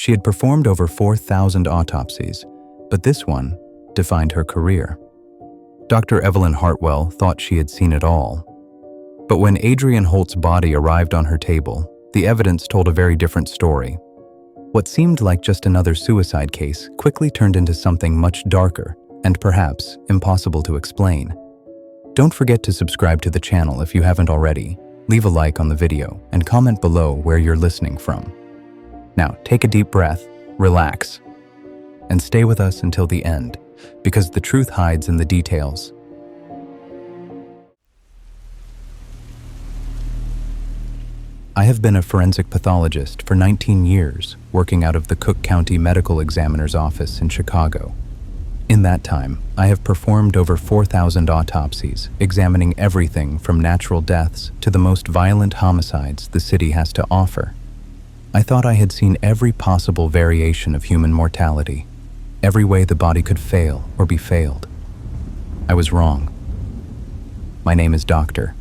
She had performed over 4,000 autopsies, but this one defined her career. Dr. Evelyn Hartwell thought she had seen it all. But when Adrian Holt's body arrived on her table, the evidence told a very different story. What seemed like just another suicide case quickly turned into something much darker and perhaps impossible to explain. Don't forget to subscribe to the channel if you haven't already, leave a like on the video, and comment below where you're listening from. Now, take a deep breath, relax, and stay with us until the end, because the truth hides in the details. I have been a forensic pathologist for 19 years, working out of the Cook County Medical Examiner's Office in Chicago. In that time, I have performed over 4,000 autopsies, examining everything from natural deaths to the most violent homicides the city has to offer. I thought I had seen every possible variation of human mortality, every way the body could fail or be failed. I was wrong. My name is Dr.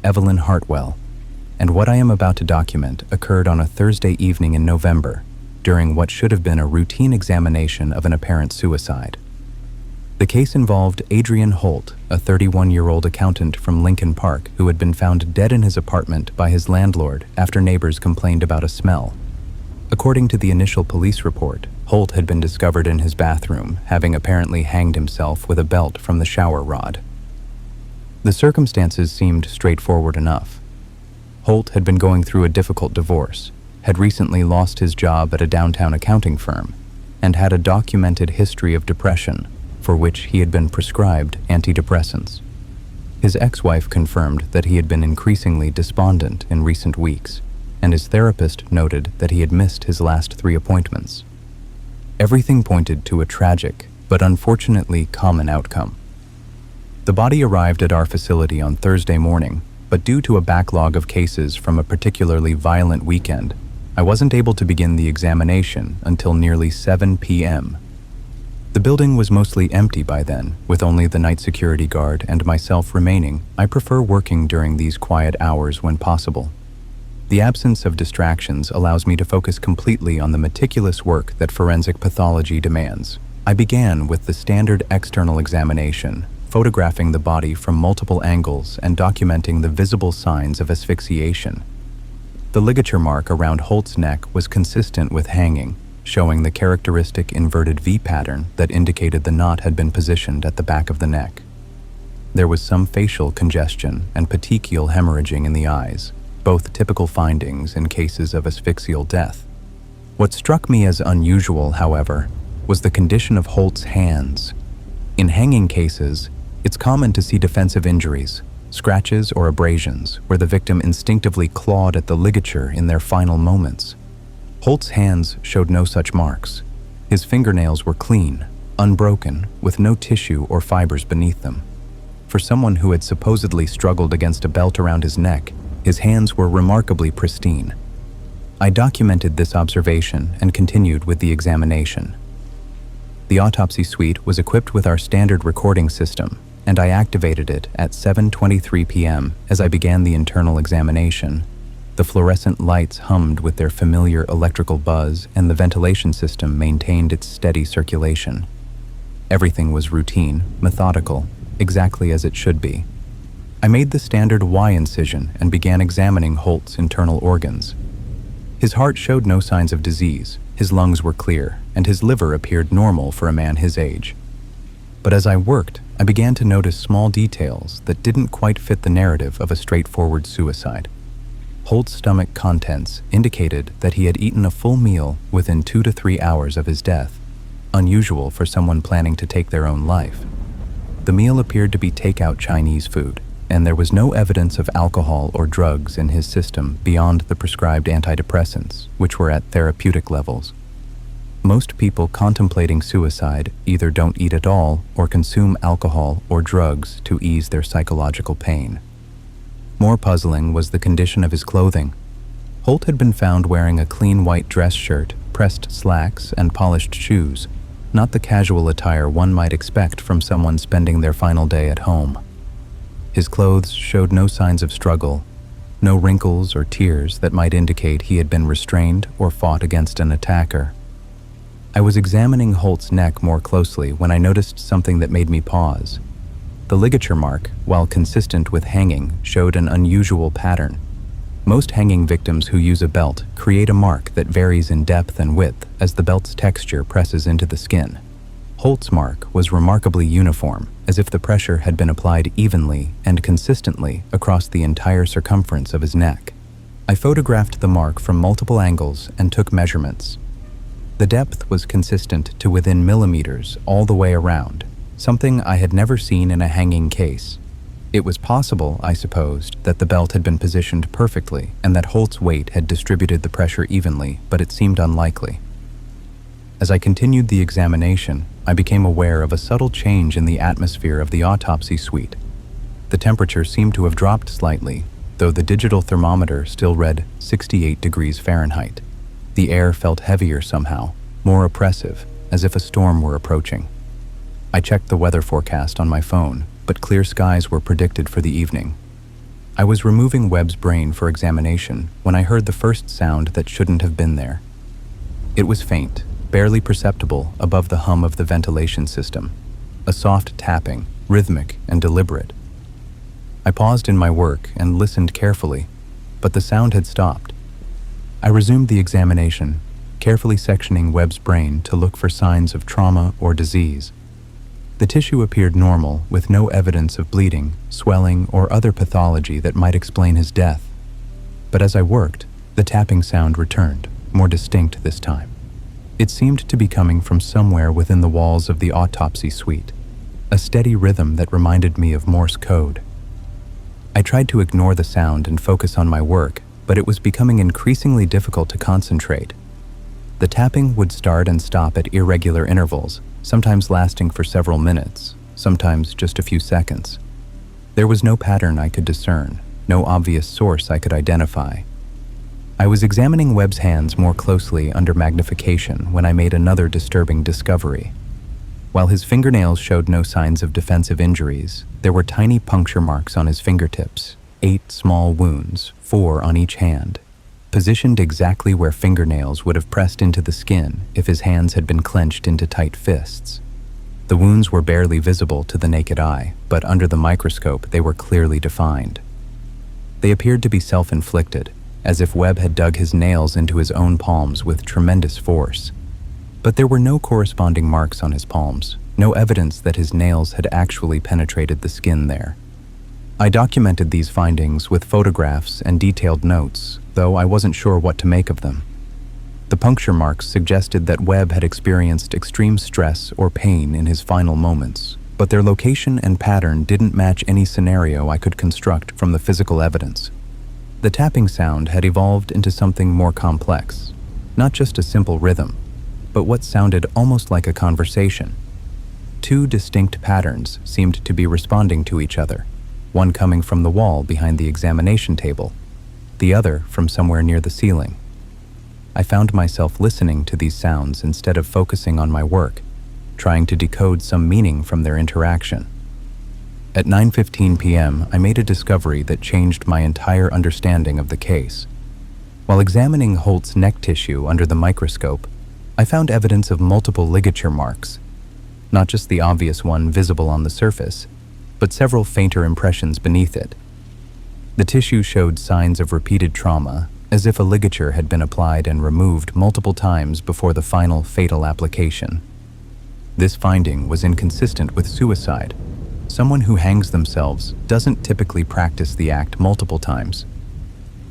Evelyn Hartwell, and what I am about to document occurred on a Thursday evening in November, during what should have been a routine examination of an apparent suicide. The case involved Adrian Holt, a 31-year-old accountant from Lincoln Park who had been found dead in his apartment by his landlord after neighbors complained about a smell. According to the initial police report, Holt had been discovered in his bathroom, having apparently hanged himself with a belt from the shower rod. The circumstances seemed straightforward enough. Holt had been going through a difficult divorce, had recently lost his job at a downtown accounting firm, and had a documented history of depression, for which he had been prescribed antidepressants. His ex-wife confirmed that he had been increasingly despondent in recent weeks, and his therapist noted that he had missed his last 3 appointments. Everything pointed to a tragic, but unfortunately common outcome. The body arrived at our facility on Thursday morning, but due to a backlog of cases from a particularly violent weekend, I wasn't able to begin the examination until nearly 7 p.m. The building was mostly empty by then, with only the night security guard and myself remaining. I prefer working during these quiet hours when possible. The absence of distractions allows me to focus completely on the meticulous work that forensic pathology demands. I began with the standard external examination, photographing the body from multiple angles and documenting the visible signs of asphyxiation. The ligature mark around Holt's neck was consistent with hanging, showing the characteristic inverted V pattern that indicated the knot had been positioned at the back of the neck. There was some facial congestion and petechial hemorrhaging in the eyes, both typical findings in cases of asphyxial death. What struck me as unusual, however, was the condition of Holt's hands. In hanging cases, it's common to see defensive injuries, scratches or abrasions, where the victim instinctively clawed at the ligature in their final moments. Holt's hands showed no such marks. His fingernails were clean, unbroken, with no tissue or fibers beneath them. For someone who had supposedly struggled against a belt around his neck, his hands were remarkably pristine. I documented this observation and continued with the examination. The autopsy suite was equipped with our standard recording system, and I activated it at 7:23 p.m. as I began the internal examination. The fluorescent lights hummed with their familiar electrical buzz, and the ventilation system maintained its steady circulation. Everything was routine, methodical, exactly as it should be. I made the standard Y incision and began examining Holt's internal organs. His heart showed no signs of disease, his lungs were clear, and his liver appeared normal for a man his age. But as I worked, I began to notice small details that didn't quite fit the narrative of a straightforward suicide. Holt's stomach contents indicated that he had eaten a full meal within 2 to 3 hours of his death, unusual for someone planning to take their own life. The meal appeared to be takeout Chinese food, and there was no evidence of alcohol or drugs in his system beyond the prescribed antidepressants, which were at therapeutic levels. Most people contemplating suicide either don't eat at all or consume alcohol or drugs to ease their psychological pain. More puzzling was the condition of his clothing. Holt had been found wearing a clean white dress shirt, pressed slacks, and polished shoes, not the casual attire one might expect from someone spending their final day at home. His clothes showed no signs of struggle. No wrinkles or tears that might indicate he had been restrained or fought against an attacker. I was examining Holt's neck more closely when I noticed something that made me pause. The ligature mark, while consistent with hanging, showed an unusual pattern. Most hanging victims who use a belt create a mark that varies in depth and width as the belt's texture presses into the skin. Holt's mark was remarkably uniform, as if the pressure had been applied evenly and consistently across the entire circumference of his neck. I photographed the mark from multiple angles and took measurements. The depth was consistent to within millimeters all the way around, something I had never seen in a hanging case. It was possible, I supposed, that the belt had been positioned perfectly and that Holt's weight had distributed the pressure evenly, but it seemed unlikely. As I continued the examination, I became aware of a subtle change in the atmosphere of the autopsy suite. The temperature seemed to have dropped slightly, though the digital thermometer still read 68 degrees Fahrenheit. The air felt heavier somehow, more oppressive, as if a storm were approaching. I checked the weather forecast on my phone, but clear skies were predicted for the evening. I was removing Webb's brain for examination when I heard the first sound that shouldn't have been there. It was faint, barely perceptible above the hum of the ventilation system, a soft tapping, rhythmic and deliberate. I paused in my work and listened carefully, but the sound had stopped. I resumed the examination, carefully sectioning Webb's brain to look for signs of trauma or disease. The tissue appeared normal, with no evidence of bleeding, swelling, or other pathology that might explain his death. But as I worked, the tapping sound returned, more distinct this time. It seemed to be coming from somewhere within the walls of the autopsy suite, a steady rhythm that reminded me of Morse code. I tried to ignore the sound and focus on my work, but it was becoming increasingly difficult to concentrate. The tapping would start and stop at irregular intervals, sometimes lasting for several minutes, sometimes just a few seconds. There was no pattern I could discern, no obvious source I could identify. I was examining Webb's hands more closely under magnification when I made another disturbing discovery. While his fingernails showed no signs of defensive injuries, there were tiny puncture marks on his fingertips, 8 small wounds, 4 on each hand, positioned exactly where fingernails would have pressed into the skin if his hands had been clenched into tight fists. The wounds were barely visible to the naked eye, but under the microscope they were clearly defined. They appeared to be self-inflicted, as if Webb had dug his nails into his own palms with tremendous force. But there were no corresponding marks on his palms, no evidence that his nails had actually penetrated the skin there. I documented these findings with photographs and detailed notes, though I wasn't sure what to make of them. The puncture marks suggested that Webb had experienced extreme stress or pain in his final moments, but their location and pattern didn't match any scenario I could construct from the physical evidence. The tapping sound had evolved into something more complex, not just a simple rhythm, but what sounded almost like a conversation. 2 distinct patterns seemed to be responding to each other, one coming from the wall behind the examination table, the other from somewhere near the ceiling. I found myself listening to these sounds instead of focusing on my work, trying to decode some meaning from their interaction. At 9:15 p.m., I made a discovery that changed my entire understanding of the case. While examining Holt's neck tissue under the microscope, I found evidence of multiple ligature marks, not just the obvious one visible on the surface, but several fainter impressions beneath it. The tissue showed signs of repeated trauma, as if a ligature had been applied and removed multiple times before the final fatal application. This finding was inconsistent with suicide. Someone who hangs themselves doesn't typically practice the act multiple times.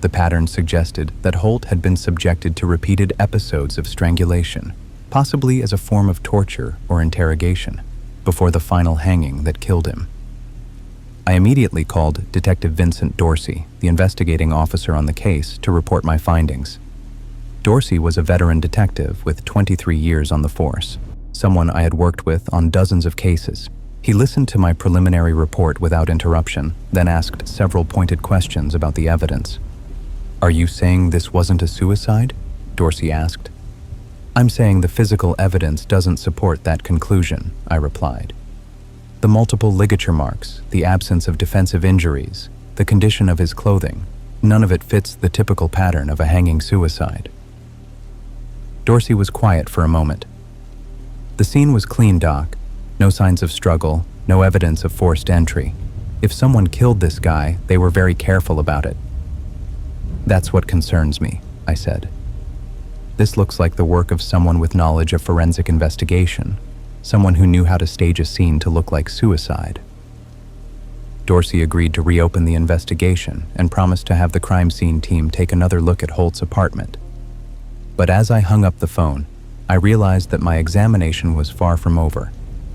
The pattern suggested that Holt had been subjected to repeated episodes of strangulation, possibly as a form of torture or interrogation, before the final hanging that killed him. I immediately called Detective Vincent Dorsey, the investigating officer on the case, to report my findings. Dorsey was a veteran detective with 23 years on the force, someone I had worked with on dozens of cases. He listened to my preliminary report without interruption, then asked several pointed questions about the evidence. "Are you saying this wasn't a suicide?" Dorsey asked. "I'm saying the physical evidence doesn't support that conclusion," I replied. "The multiple ligature marks, the absence of defensive injuries, the condition of his clothing, None of it fits the typical pattern of a hanging suicide. Dorsey was quiet for a moment. The scene was clean, Doc. No signs of struggle, no evidence of forced entry. If someone killed this guy, they were very careful about it. That's what concerns me, I said. This looks like the work of someone with knowledge of forensic investigation, someone who knew how to stage a scene to look like suicide. Dorsey agreed to reopen the investigation and promised to have the crime scene team take another look at Holt's apartment. But as I hung up the phone, I realized that my examination was far from over.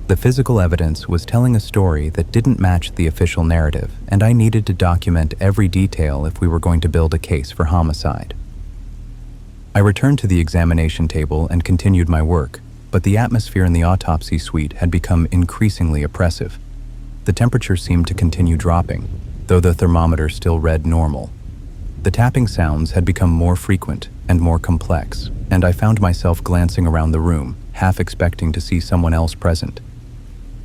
The physical evidence was telling a story that didn't match the official narrative, and I needed to document every detail if we were going to build a case for homicide. I returned to the examination table and continued my work, but the atmosphere in the autopsy suite had become increasingly oppressive. The temperature seemed to continue dropping, though the thermometer still read normal. The tapping sounds had become more frequent and more complex, and I found myself glancing around the room, half expecting to see someone else present.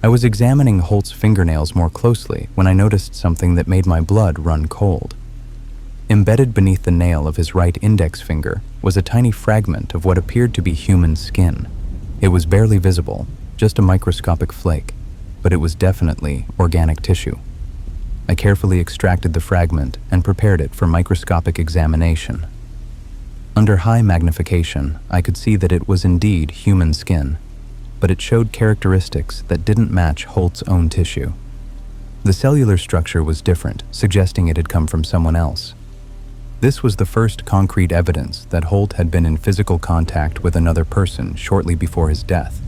I was examining Holt's fingernails more closely when I noticed something that made my blood run cold. Embedded beneath the nail of his right index finger was a tiny fragment of what appeared to be human skin. It was barely visible, just a microscopic flake, but it was definitely organic tissue. I carefully extracted the fragment and prepared it for microscopic examination. Under high magnification, I could see that it was indeed human skin, but it showed characteristics that didn't match Holt's own tissue. The cellular structure was different, suggesting it had come from someone else. This was the first concrete evidence that Holt had been in physical contact with another person shortly before his death.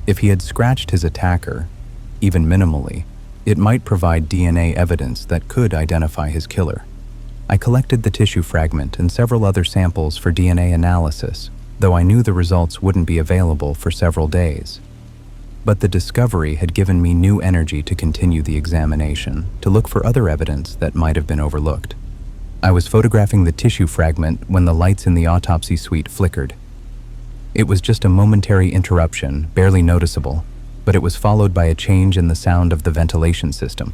If he had scratched his attacker, even minimally, it might provide DNA evidence that could identify his killer. I collected the tissue fragment and several other samples for DNA analysis, though I knew the results wouldn't be available for several days. But the discovery had given me new energy to continue the examination, to look for other evidence that might have been overlooked. I was photographing the tissue fragment when the lights in the autopsy suite flickered. It was just a momentary interruption, barely noticeable, but it was followed by a change in the sound of the ventilation system.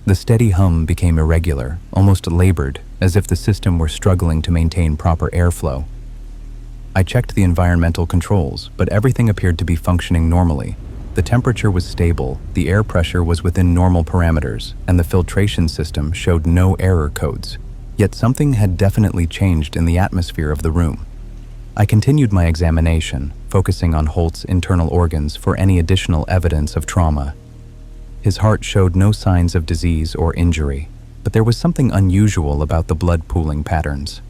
The steady hum became irregular, almost labored, as if the system were struggling to maintain proper airflow. I checked the environmental controls, but everything appeared to be functioning normally. The temperature was stable, the air pressure was within normal parameters, and the filtration system showed no error codes. Yet something had definitely changed in the atmosphere of the room. I continued my examination, focusing on Holt's internal organs for any additional evidence of trauma. His heart showed no signs of disease or injury, but there was something unusual about the blood pooling patterns.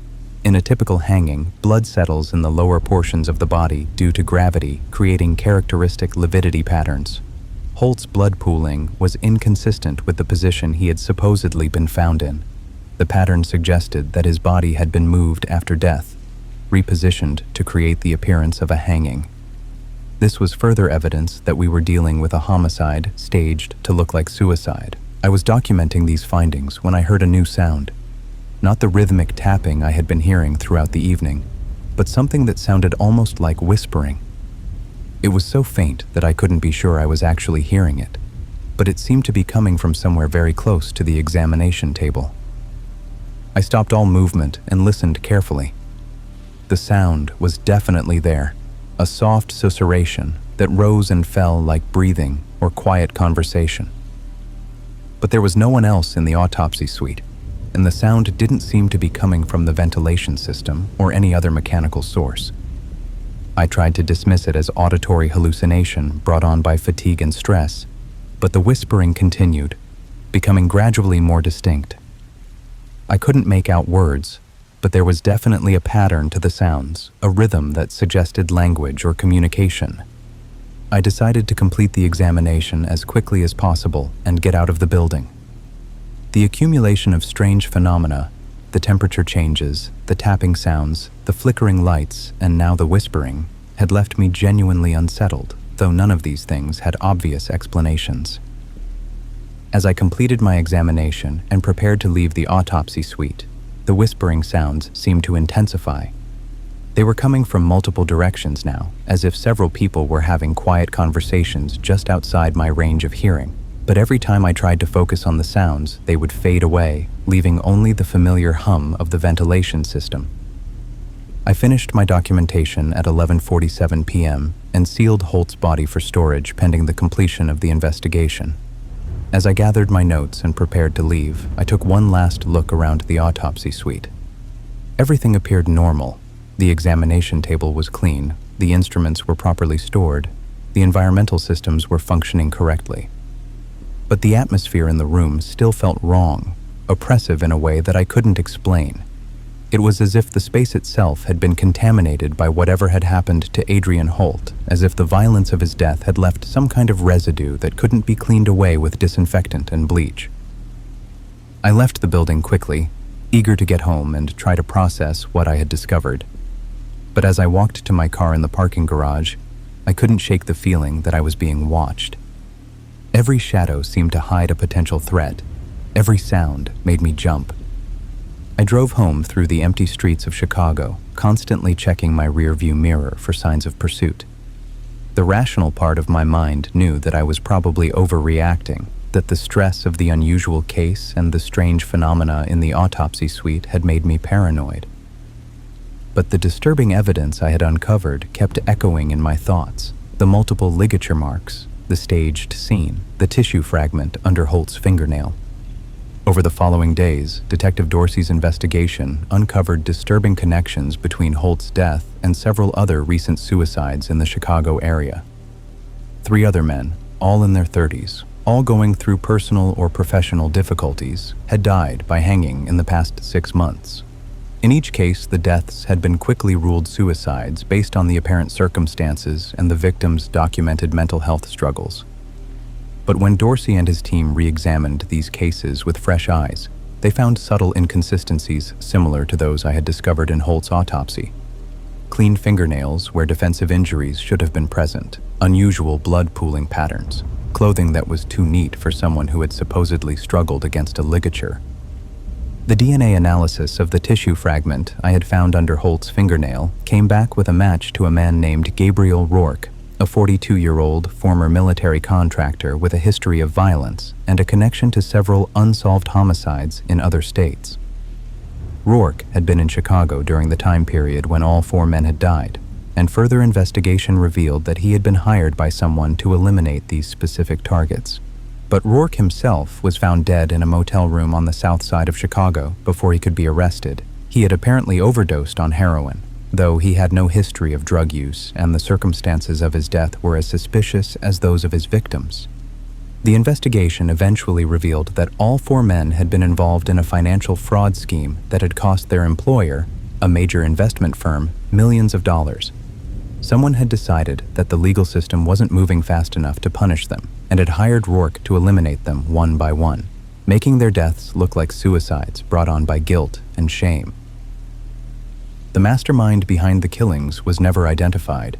In a typical hanging, blood settles in the lower portions of the body due to gravity, creating characteristic lividity patterns. Holt's blood pooling was inconsistent with the position he had supposedly been found in. The pattern suggested that his body had been moved after death, repositioned to create the appearance of a hanging. This was further evidence that we were dealing with a homicide staged to look like suicide. I was documenting these findings when I heard a new sound. Not the rhythmic tapping I had been hearing throughout the evening, but something that sounded almost like whispering. It was so faint that I couldn't be sure I was actually hearing it, but it seemed to be coming from somewhere very close to the examination table. I stopped all movement and listened carefully. The sound was definitely there, a soft susurration that rose and fell like breathing or quiet conversation. But there was no one else in the autopsy suite, and the sound didn't seem to be coming from the ventilation system or any other mechanical source. I tried to dismiss it as auditory hallucination brought on by fatigue and stress, but the whispering continued, becoming gradually more distinct. I couldn't make out words, but there was definitely a pattern to the sounds, a rhythm that suggested language or communication. I decided to complete the examination as quickly as possible and get out of the building. The accumulation of strange phenomena, the temperature changes, the tapping sounds, the flickering lights, and now the whispering, had left me genuinely unsettled, though none of these things had obvious explanations. As I completed my examination and prepared to leave the autopsy suite, the whispering sounds seemed to intensify. They were coming from multiple directions now, as if several people were having quiet conversations just outside my range of hearing. But every time I tried to focus on the sounds, they would fade away, leaving only the familiar hum of the ventilation system. I finished my documentation at 11:47 p.m. and sealed Holt's body for storage pending the completion of the investigation. As I gathered my notes and prepared to leave, I took one last look around the autopsy suite. Everything appeared normal. The examination table was clean, the instruments were properly stored, the environmental systems were functioning correctly. But the atmosphere in the room still felt wrong, oppressive in a way that I couldn't explain. It was as if the space itself had been contaminated by whatever had happened to Adrian Holt, as if the violence of his death had left some kind of residue that couldn't be cleaned away with disinfectant and bleach. I left the building quickly, eager to get home and try to process what I had discovered. But as I walked to my car in the parking garage, I couldn't shake the feeling that I was being watched. Every shadow seemed to hide a potential threat. Every sound made me jump. I drove home through the empty streets of Chicago, constantly checking my rearview mirror for signs of pursuit. The rational part of my mind knew that I was probably overreacting, that the stress of the unusual case and the strange phenomena in the autopsy suite had made me paranoid. But the disturbing evidence I had uncovered kept echoing in my thoughts: the multiple ligature marks, the staged scene, the tissue fragment under Holt's fingernail. Over the following days, Detective Dorsey's investigation uncovered disturbing connections between Holt's death and several other recent suicides in the Chicago area. 3 other men, all in their 30s, all going through personal or professional difficulties, had died by hanging in the past 6 months. In each case, the deaths had been quickly ruled suicides based on the apparent circumstances and the victims' documented mental health struggles. But when Dorsey and his team re-examined these cases with fresh eyes, they found subtle inconsistencies similar to those I had discovered in Holt's autopsy. Clean fingernails where defensive injuries should have been present, unusual blood pooling patterns, clothing that was too neat for someone who had supposedly struggled against a ligature. The DNA analysis of the tissue fragment I had found under Holt's fingernail came back with a match to a man named Gabriel Rourke, a 42-year-old former military contractor with a history of violence and a connection to several unsolved homicides in other states. Rourke had been in Chicago during the time period when all 4 men had died, and further investigation revealed that he had been hired by someone to eliminate these specific targets. But Rourke himself was found dead in a motel room on the south side of Chicago before he could be arrested. He had apparently overdosed on heroin, though he had no history of drug use, and the circumstances of his death were as suspicious as those of his victims. The investigation eventually revealed that all 4 men had been involved in a financial fraud scheme that had cost their employer, a major investment firm, millions of dollars. Someone had decided that the legal system wasn't moving fast enough to punish them, and had hired Rourke to eliminate them one by one, making their deaths look like suicides brought on by guilt and shame. The mastermind behind the killings was never identified.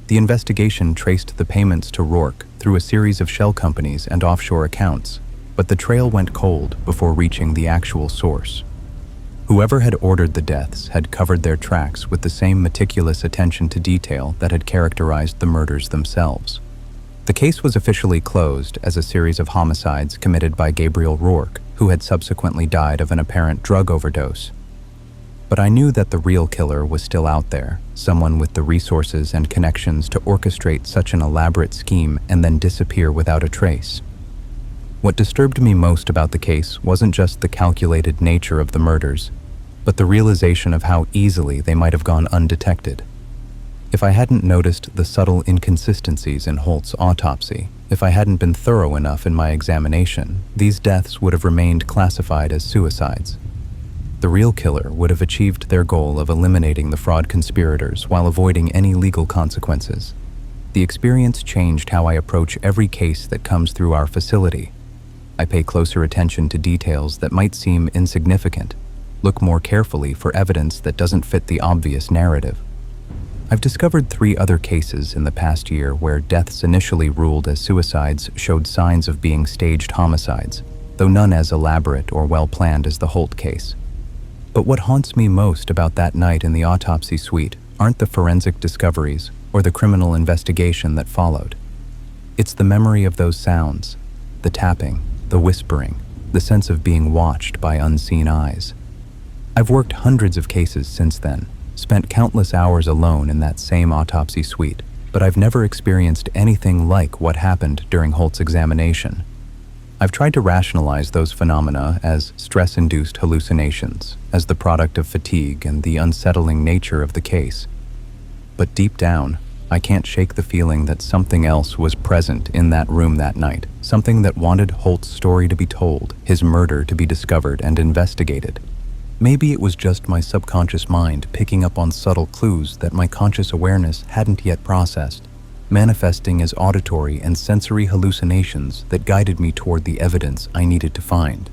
The investigation traced the payments to Rourke through a series of shell companies and offshore accounts, but the trail went cold before reaching the actual source. Whoever had ordered the deaths had covered their tracks with the same meticulous attention to detail that had characterized the murders themselves. The case was officially closed as a series of homicides committed by Gabriel Rourke, who had subsequently died of an apparent drug overdose. But I knew that the real killer was still out there, someone with the resources and connections to orchestrate such an elaborate scheme and then disappear without a trace. What disturbed me most about the case wasn't just the calculated nature of the murders, but the realization of how easily they might have gone undetected. If I hadn't noticed the subtle inconsistencies in Holt's autopsy, if I hadn't been thorough enough in my examination, these deaths would have remained classified as suicides. The real killer would have achieved their goal of eliminating the fraud conspirators while avoiding any legal consequences. The experience changed how I approach every case that comes through our facility. I pay closer attention to details that might seem insignificant, look more carefully for evidence that doesn't fit the obvious narrative. I've discovered 3 other cases in the past year where deaths initially ruled as suicides showed signs of being staged homicides, though none as elaborate or well-planned as the Holt case. But what haunts me most about that night in the autopsy suite aren't the forensic discoveries or the criminal investigation that followed. It's the memory of those sounds, the tapping, the whispering, the sense of being watched by unseen eyes. I've worked hundreds of cases since then, spent countless hours alone in that same autopsy suite, but I've never experienced anything like what happened during Holt's examination. I've tried to rationalize those phenomena as stress-induced hallucinations, as the product of fatigue and the unsettling nature of the case. But deep down, I can't shake the feeling that something else was present in that room that night, something that wanted Holt's story to be told, his murder to be discovered and investigated. Maybe it was just my subconscious mind picking up on subtle clues that my conscious awareness hadn't yet processed, manifesting as auditory and sensory hallucinations that guided me toward the evidence I needed to find.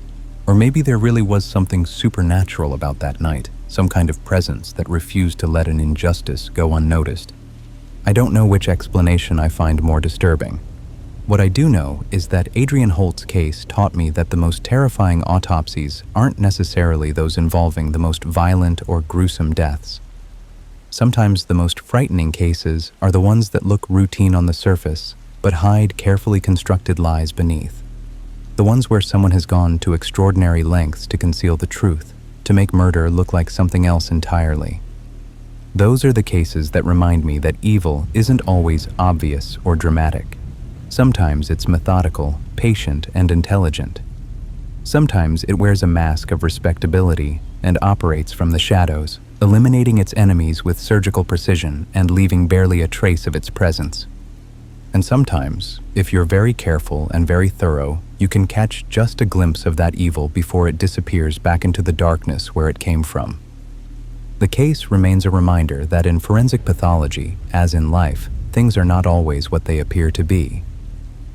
Or maybe there really was something supernatural about that night, some kind of presence that refused to let an injustice go unnoticed. I don't know which explanation I find more disturbing. What I do know is that Adrian Holt's case taught me that the most terrifying autopsies aren't necessarily those involving the most violent or gruesome deaths. Sometimes the most frightening cases are the ones that look routine on the surface, but hide carefully constructed lies beneath. The ones where someone has gone to extraordinary lengths to conceal the truth, to make murder look like something else entirely. Those are the cases that remind me that evil isn't always obvious or dramatic. Sometimes it's methodical, patient, and intelligent. Sometimes it wears a mask of respectability and operates from the shadows, eliminating its enemies with surgical precision and leaving barely a trace of its presence. And sometimes, if you're very careful and very thorough, you can catch just a glimpse of that evil before it disappears back into the darkness where it came from. The case remains a reminder that in forensic pathology, as in life, things are not always what they appear to be.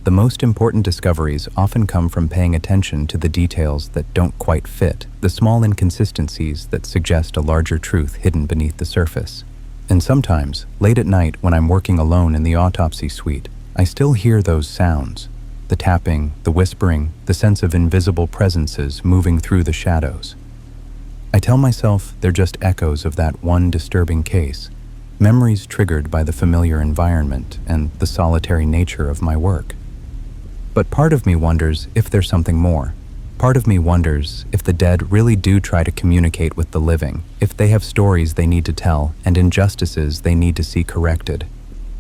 The most important discoveries often come from paying attention to the details that don't quite fit, the small inconsistencies that suggest a larger truth hidden beneath the surface. And sometimes, late at night when I'm working alone in the autopsy suite, I still hear those sounds, the tapping, the whispering, the sense of invisible presences moving through the shadows. I tell myself they're just echoes of that one disturbing case, memories triggered by the familiar environment and the solitary nature of my work. But part of me wonders if there's something more. Part of me wonders if the dead really do try to communicate with the living, if they have stories they need to tell and injustices they need to see corrected.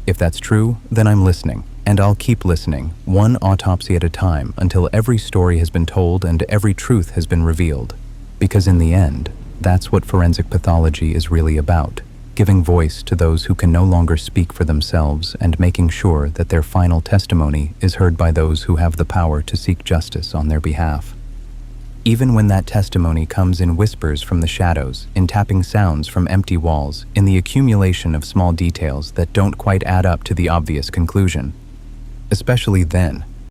If that's true, then I'm listening, and I'll keep listening, one autopsy at a time, until every story has been told and every truth has been revealed. Because in the end, that's what forensic pathology is really about. Giving voice to those who can no longer speak for themselves and making sure that their final testimony is heard by those who have the power to seek justice on their behalf. Even when that testimony comes in whispers from the shadows, in tapping sounds from empty walls, in the accumulation of small details that don't quite add up to the obvious conclusion. Especially then,